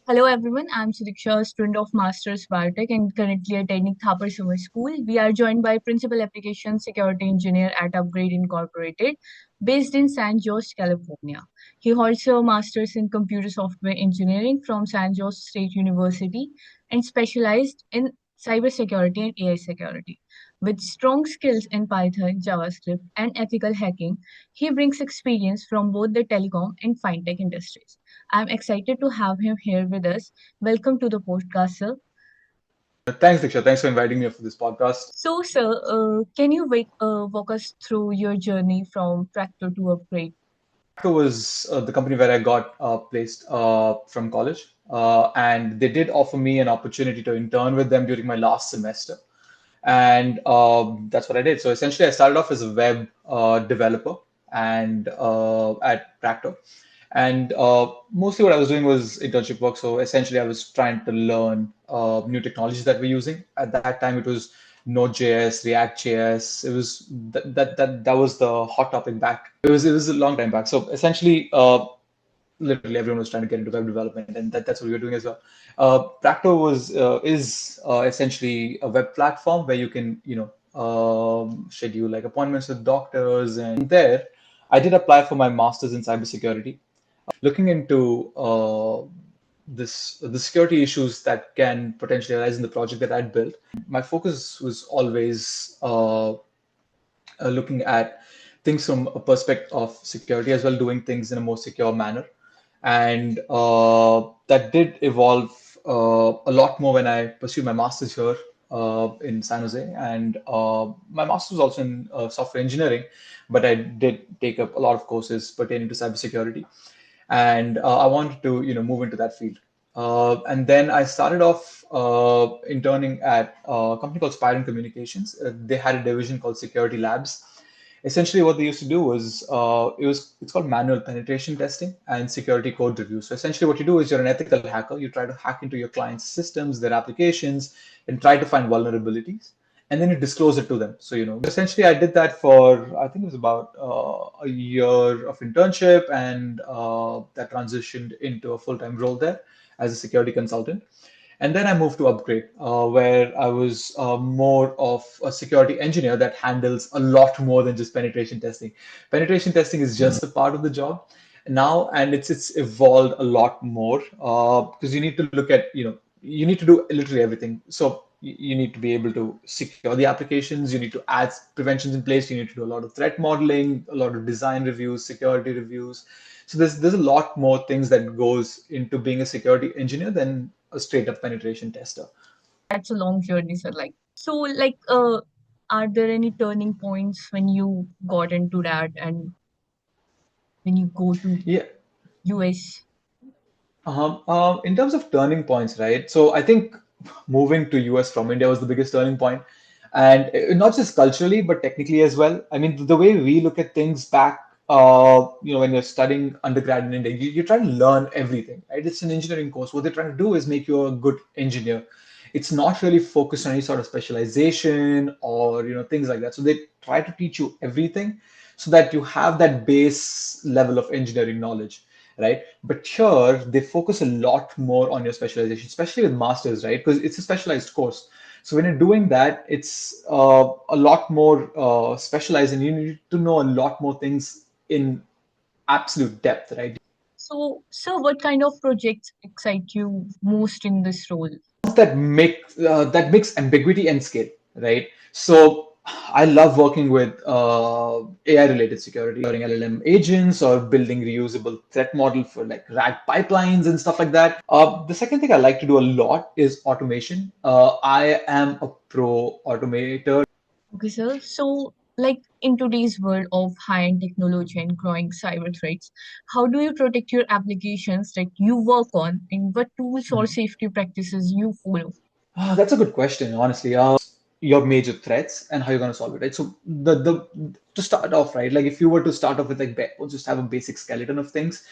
Hello everyone, I'm Sudiksha, student of Masters Biotech and currently attending Thapar Summer School. We are joined by Principal Application Security Engineer at Upgrade Incorporated, based in San Jose, California. He holds a Master's in Computer Software Engineering from San Jose State University and specialized in cybersecurity and AI security. With strong skills in Python, JavaScript, and ethical hacking, he brings experience from both the telecom and fintech industries. I'm excited to have him here with us. Welcome to the podcast, sir. Thanks, Diksha. Thanks for inviting me for this podcast. So, sir, can you walk us through your journey from Tractor to Upgrade? Tracto was the company where I got placed from college, and they did offer me an opportunity to intern with them during my last semester, and that's what I did. So essentially, I started off as a web developer and at Tracto, and mostly what I was doing was internship work. So essentially, I was trying to learn new technologies that we're using. At that time, it was Node.js, React.js. It was that was the hot topic back. It was a long time back. So essentially, literally everyone was trying to get into web development, and that's what we were doing as well. Practo was is essentially a web platform where you can schedule like appointments with doctors, and there I did apply for my master's in cybersecurity, looking into the security issues that can potentially arise in the project that I'd built. My focus was always looking at things from a perspective of security as well, doing things in a more secure manner. And that did evolve a lot more when I pursued my master's here in San Jose. And my master's was also in software engineering, but I did take up a lot of courses pertaining to cybersecurity. And I wanted to, move into that field. And then I started off interning at a company called Spire Communications. They had a division called Security Labs. Essentially, what they used to do was it's called manual penetration testing and security code review. So essentially, what you do is you're an ethical hacker. You try to hack into your clients' systems, their applications, and try to find vulnerabilities, and then you disclose it to them. So essentially, I did that for I think it was about a year of internship, and that transitioned into a full-time role there as a security consultant. And then I moved to Upgrade, where I was more of a security engineer that handles a lot more than just penetration testing. Penetration testing is just a part of the job now, and it's evolved a lot more because you need to look at you need to do literally everything. So you need to be able to secure the applications. You need to add preventions in place. You need to do a lot of threat modeling, a lot of design reviews, security reviews. So there's a lot more things that goes into being a security engineer than a straight up penetration tester. That's a long journey, sir. Are there any turning points when you got into that and when you go to Yeah. US? In terms of turning points, right? So I think moving to US from India was the biggest turning point, and not just culturally, but technically as well. I mean, the way we look at things back, when you're studying undergrad in India, you try to learn everything, right? It's an engineering course. What they're trying to do is make you a good engineer. It's not really focused on any sort of specialization or things like that. So they try to teach you everything so that you have that base level of engineering knowledge, right? But here they focus a lot more on your specialization, especially with masters, right? Because it's a specialized course. So when you're doing that, it's a lot more specialized, and you need to know a lot more things in absolute depth, right? So, sir, what kind of projects excite you most in this role? That mix ambiguity and scale, right? So I love working with AI related security, or LLM agents, or building reusable threat model for like RAG pipelines and stuff like that. The second thing I like to do a lot is automation. I am a pro automator. Okay, sir. So, in today's world of high-end technology and growing cyber threats, how do you protect your applications that you work on, and what tools or safety practices you follow? That's a good question, honestly. Your major threats and how you're going to solve it, right? So the to start off, right? Like if you were to start off with like just have a basic skeleton of things,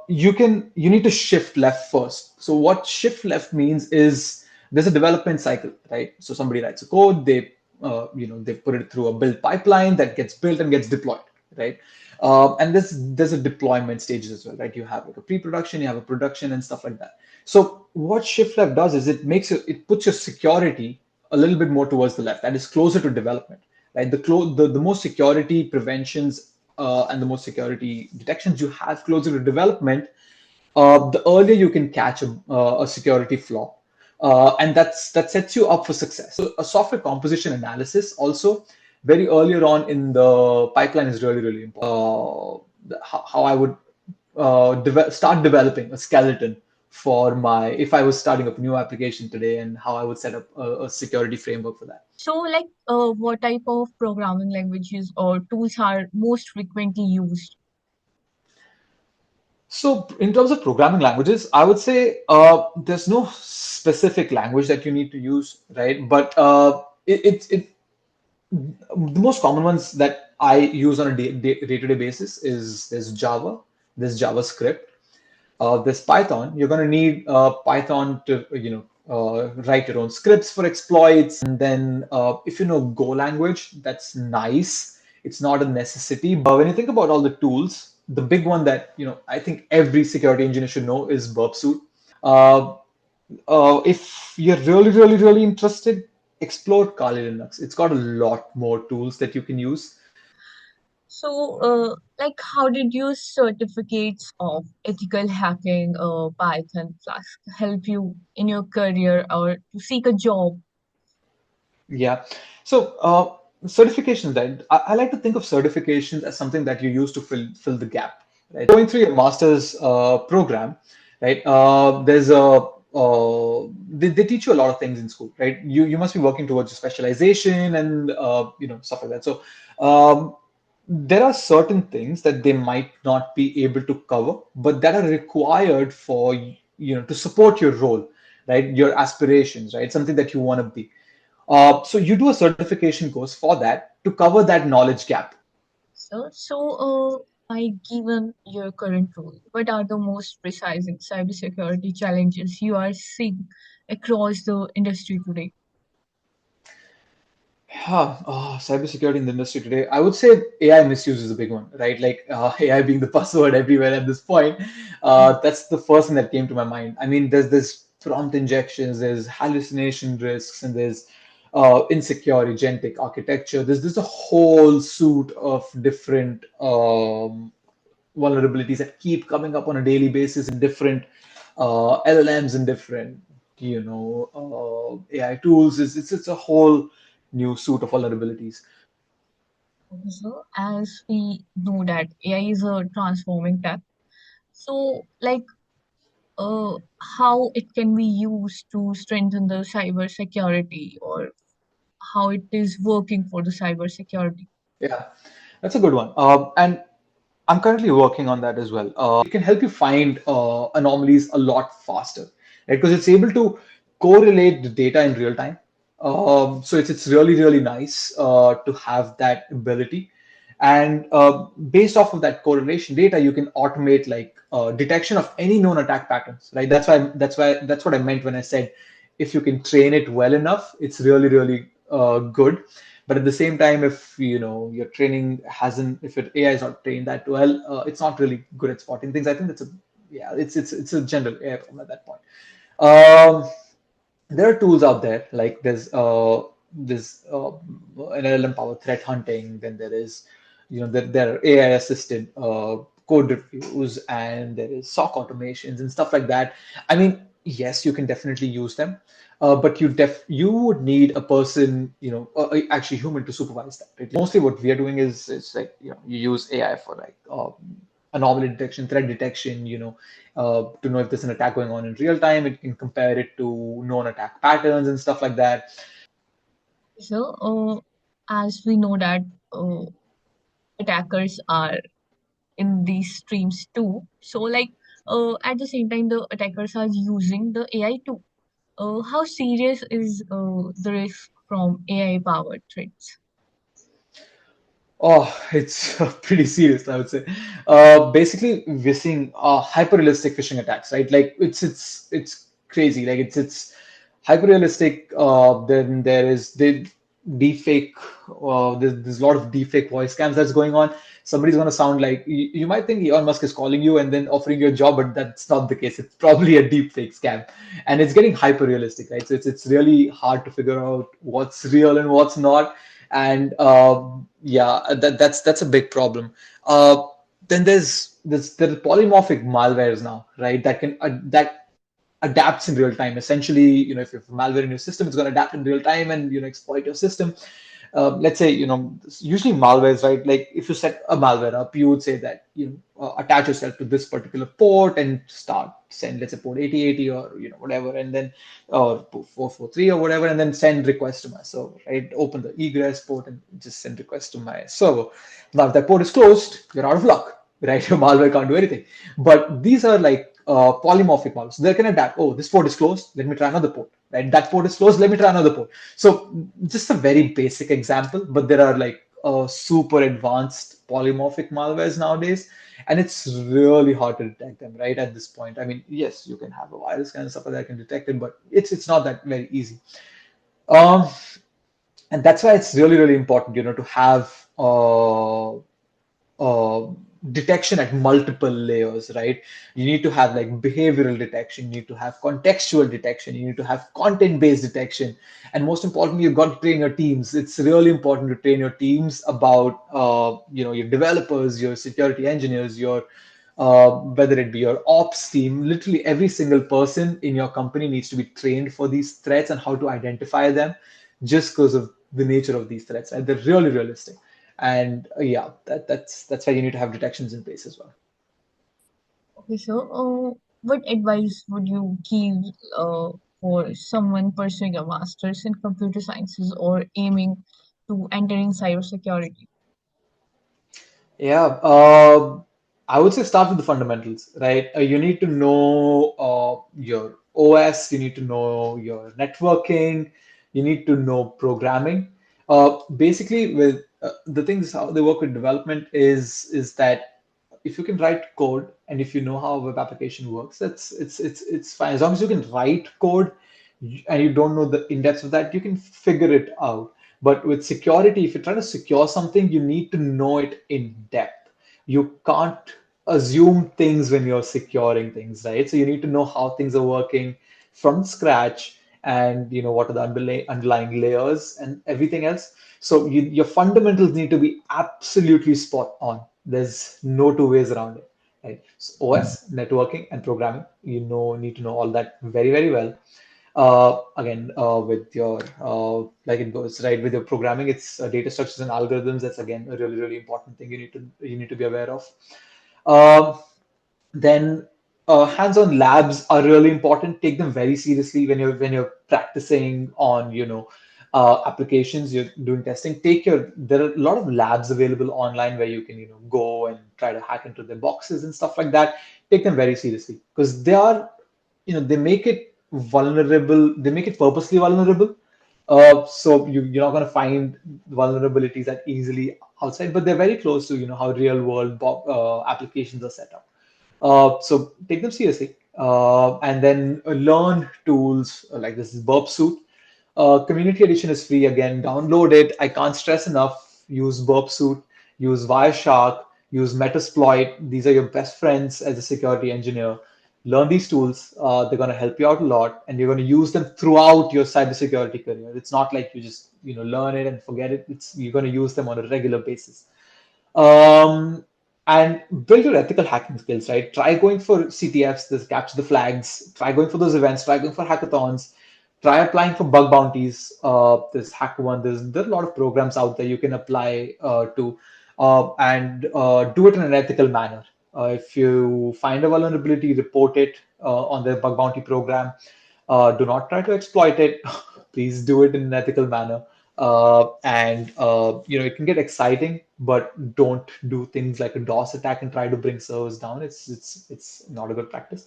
you need to shift left first. So what shift left means is there's a development cycle, right? So somebody writes a code, they put it through a build pipeline that gets built and gets deployed, right? And there's a deployment stages as well, right? You have like a pre-production, you have a production, and stuff like that. So what shift left does is it puts your security a little bit more towards the left, that is closer to development, right? The more security preventions and the more security detections you have closer to development, the earlier you can catch a security flaw, and that sets you up for success. So a software composition analysis also very earlier on in the pipeline is really really important. How I would start developing a skeleton for my if I was starting up a new application today, and how I would set up a security framework for that. So, like, what type of programming languages or tools are most frequently used? So, in terms of programming languages, I would say there's no specific language that you need to use, right? But the most common ones that I use on a day-to-day basis is there's Java, there's JavaScript, there's Python. You're going to need Python to write your own scripts for exploits, and then if you know Go language, that's nice. It's not a necessity. When you think about all the tools, the big one that I think every security engineer should know is Burp Suite. Uh, if you're really, really, really interested, explore Kali Linux. It's got a lot more tools that you can use. So, like, how did your certificates of ethical hacking, Python Flask help you in your career or to seek a job? Yeah. So certifications, right? I like to think of certifications as something that you use to fill the gap, right? Going through your master's program, right? They teach you a lot of things in school, right? You must be working towards a specialization and stuff like that. So there are certain things that they might not be able to cover, but that are required for to support your role, right? Your aspirations, right? Something that you want to be. So you do a certification course for that to cover that knowledge gap. I given your current role, what are the most precise cybersecurity challenges you are seeing across the industry today? Cybersecurity in the industry today. I would say AI misuse is a big one, right? Like AI being the buzzword everywhere at this point. That's the first thing that came to my mind. I mean, there's this prompt injections, there's hallucination risks, and there's insecure agentic architecture. There's a whole suite of different vulnerabilities that keep coming up on a daily basis in different LLMs and different AI tools. It's a whole new suite of vulnerabilities. So, as we know that AI is a transforming tech, so like how it can be used to strengthen the cyber security or how it is working for the cyber security. Yeah, that's a good one. And I'm currently working on that as well. It can help you find anomalies a lot faster, right? Because it's able to correlate the data in real time. So it's really really nice to have that ability, and based off of that correlation data, you can automate like detection of any known attack patterns, right? That's what I meant when I said if you can train it well enough, it's really really good. But at the same time, if your training hasn't, if your AI is not trained that well, it's not really good at spotting things. I think that's a yeah, it's a general AI problem at that point. Um, there are tools out there like there's an LLM powered threat hunting. Then there is there are AI assisted code reviews, and there is SOC automations and stuff like that. I mean, yes, you can definitely use them, but you would need a person, actually human to supervise that. Right? Mostly, what we are doing is like you use AI for like anomaly detection, threat detection, to know if there's an attack going on in real time. It can compare it to known attack patterns and stuff like that. So, as we know that uh, attackers are in these streams too. So, like, at the same time, the attackers are using the AI too. How serious is the risk from AI-powered threats? Oh, it's pretty serious, I would say. Basically, we're seeing hyper-realistic phishing attacks, right? Like it's crazy. Like it's hyper-realistic. Then there is they. deepfake. There's a lot of deepfake voice scams that's going on. Somebody's going to sound like you might think Elon Musk is calling you and then offering you a job, but that's not the case. It's probably a deepfake scam, and it's getting hyper realistic, right? So it's really hard to figure out what's real and what's not, and yeah, that's a big problem. Then there's polymorphic malwares now, right? That adapts in real time. Essentially, if you have malware in your system, it's going to adapt in real time and exploit your system. Let's say, usually malwares, right? Like if you set a malware up, you would say that attach yourself to this particular port and start send, let's say, port 8080 or whatever, and then or 443 or whatever, and then send request to my server, right? Open the egress port and just send request to my server. Now, if that port is closed, you're out of luck, right? Your malware can't do anything. But these are like polymorphic malware. So they can adapt. Oh, this port is closed. Let me try another port. Right? That port is closed. Let me try another port. So just a very basic example, but there are like super advanced polymorphic malwares nowadays, and it's really hard to detect them. Right at this point, I mean, yes, you can have a virus kind of stuff that can detect it, but it's not that very easy. Um, and that's why it's really important, to have uh, detection at multiple layers, right? You need to have like behavioral detection, you need to have contextual detection, you need to have content-based detection, and most importantly, you've got to train your teams. It's really important to train your teams about, your developers, your security engineers, your whether it be your ops team. Literally every single person in your company needs to be trained for these threats and how to identify them, just because of the nature of these threats, and they're really realistic. And yeah, that's why you need to have detections in place as well. Okay, so what advice would you give for someone pursuing a master's in computer sciences or aiming to enter in cybersecurity? Yeah, I would say start with the fundamentals, right? You need to know your OS, you need to know your networking, you need to know programming. Basically, with the things how they work with development is that if you can write code and if you know how a web application works, it's fine. As long as you can write code and you don't know the in-depth of that, you can figure it out. But with security, if you're trying to secure something, you need to know it in depth. You can't assume things when you're securing things, right? So you need to know how things are working from scratch, and what are the underlying layers and everything else. So your fundamentals need to be absolutely spot on. There's no two ways around it, right? So OS, networking, and programming, need to know all that very, very well. Again, with your like it goes right with your programming, it's data structures and algorithms. That's again a really, really important thing you need to be aware of. Um then hands-on labs are really important. Take them very seriously when you're practicing on applications. You're doing testing. There are a lot of labs available online where you can go and try to hack into their boxes and stuff like that. Take them very seriously because they make it vulnerable. They make it purposely vulnerable. So you're not going to find vulnerabilities that easily outside, but they're very close to how real world applications are set up. So take them seriously, and then learn tools like this is Burp Suite. Community edition is free again. Download it. I can't stress enough. Use Burp Suite. Use Wireshark. Use Metasploit. These are your best friends as a security engineer. Learn these tools. They're going to help you out a lot, and you're going to use them throughout your cybersecurity career. It's not like you just learn it and forget it. You're going to use them on a regular basis. Um, and build your ethical hacking skills, right? Try going for CTFs, this capture the flags. Try going for those events. Try going for hackathons. Try applying for bug bounties. This hacker one. There are a lot of programs out there you can apply to, and do it in an ethical manner. If you find a vulnerability, report it on the bug bounty program. Do not try to exploit it. Please do it in an ethical manner. And it can get exciting, but don't do things like a DOS attack and try to bring servers down. It's not a good practice,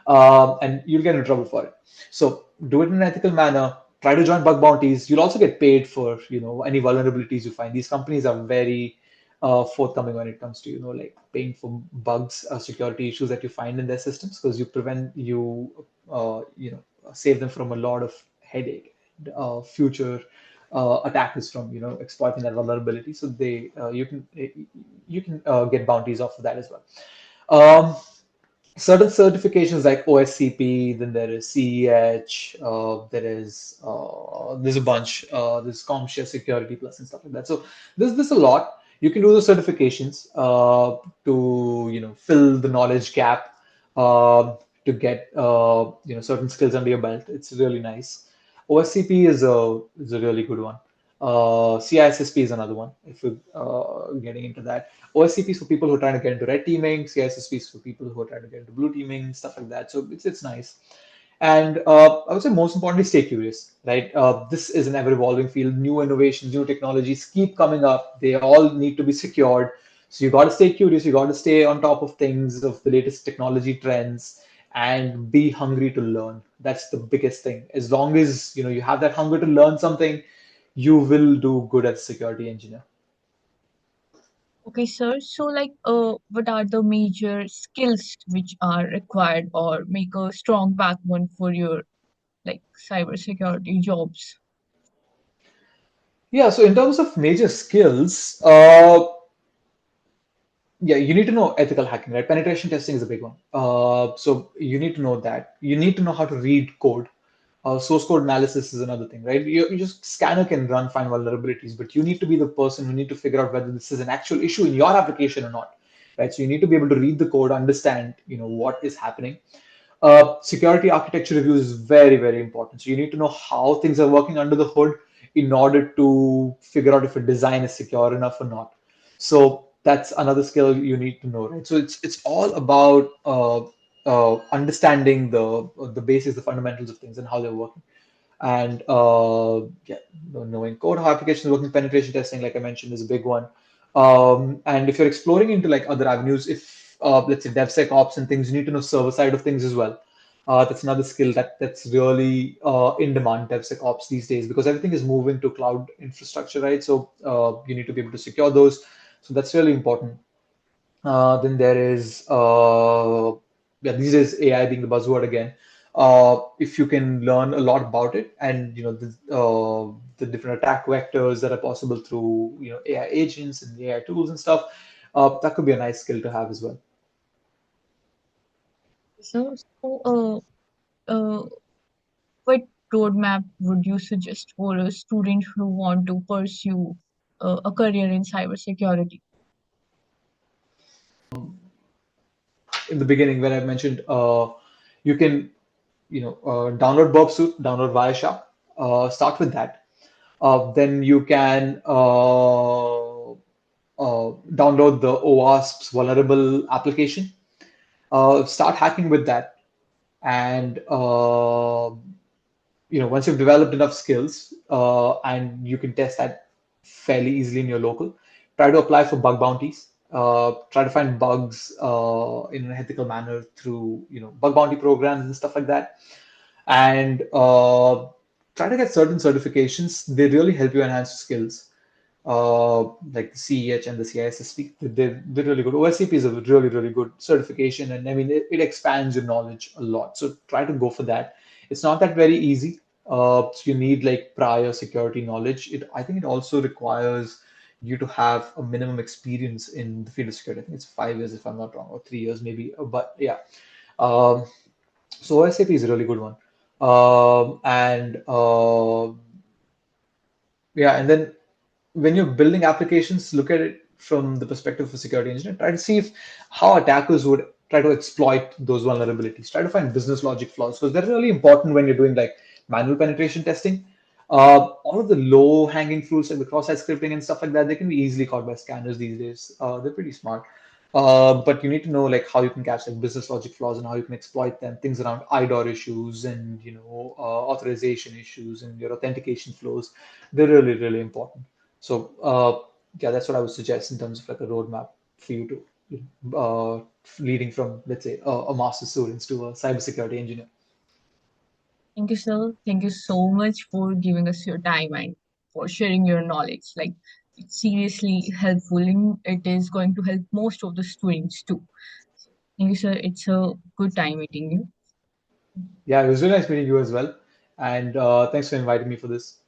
and you'll get in trouble for it. So do it in an ethical manner. Try to join bug bounties. You'll also get paid for any vulnerabilities you find. These companies are very forthcoming when it comes to like paying for bugs, security issues that you find in their systems, because you save them from a lot of headache, future attackers from exploiting that vulnerability. So they you can get bounties off of that as well. Um, Certain certifications like OSCP, then there is CEH, there's a bunch, there's CompTIA Security Plus and stuff like that. So there's a lot. You can do those certifications to fill the knowledge gap, to get certain skills under your belt. It's really nice. OSCP is a really good one. CISSP is another one. If we're getting into that, OSCP is for people who are trying to get into red teaming. CISSP is for people who are trying to get into blue teaming, stuff like that. So it's nice. And I would say most importantly, stay curious, right? This is an ever evolving field. New innovations, new technologies keep coming up. They all need to be secured. So you got to stay curious. You got to stay on top of things, of the latest technology trends, and be hungry to learn. That's the biggest thing. As long as you have that hunger to learn something, you will do good as a security engineer. Okay, sir. So, what are the major skills which are required or make a strong backbone for your cybersecurity jobs? Yeah, so in terms of major skills, yeah, you need to know ethical hacking, right? Penetration testing is a big one. So you need to know that. You need to know how to read code. Source code analysis is another thing, right? You just scanner can find vulnerabilities, but you need to be the person who need to figure out whether this is an actual issue in your application or not, right? So you need to be able to read the code, understand, what is happening. Security architecture reviews is very, very important. So you need to know how things are working under the hood in order to figure out if a design is secure enough or not. So that's another skill you need to know, right? So it's all about understanding the basics, the fundamentals of things, and how they're working. And yeah, knowing code, how applications working, penetration testing, like I mentioned, is a big one. And if you're exploring into like other avenues, if let's say DevSecOps and things, you need to know server side of things as well. That's another skill that's really in demand, DevSecOps these days, because everything is moving to cloud infrastructure, right? So you need to be able to secure those. So that's really important. Then there is yeah, these days AI being the buzzword again. If you can learn a lot about it, and the different attack vectors that are possible through AI agents and AI tools and stuff, that could be a nice skill to have as well. So, what roadmap would you suggest for a student who want to pursue a career in cybersecurity? In the beginning, when I mentioned, you can download Burp Suite, download Wireshark, start with that. Then you can download the OWASP's vulnerable application, start hacking with that, and once you've developed enough skills and you can test that fairly easily in your local, try to apply for bug bounties. Try to find bugs in an ethical manner through bug bounty programs and stuff like that, and try to get certain certifications. They really help you enhance your skills, like the CEH and the CISSP. They're really good. OSCP is a really, really good certification, and I mean, it expands your knowledge a lot. So try to go for that. It's not that very easy. So you need like prior security knowledge. I think it also requires you to have a minimum experience in the field of security. I think it's 5 years if I'm not wrong, or 3 years maybe. But yeah, um, so OSCP is a really good one. And yeah, and then when you're building applications, look at it from the perspective of a security engineer. Try to see if how attackers would try to exploit those vulnerabilities. Try to find business logic flaws because they're really important when you're doing like manual penetration testing. All of the low-hanging fruits like the cross-site scripting and stuff like that, they can be easily caught by scanners these days. They're pretty smart. But you need to know like how you can catch like business logic flaws and how you can exploit them. Things around IDOR issues and authorization issues and your authentication flows. They're really really important. So yeah, that's what I would suggest in terms of like a roadmap for you to leading from let's say a master's students to a cybersecurity engineer. Thank you, sir. Thank you so much for giving us your time and for sharing your knowledge. It's seriously helpful and it is going to help most of the students too. Thank you, sir. It's a good time meeting you. Yeah, it was really nice meeting you as well, and thanks for inviting me for this.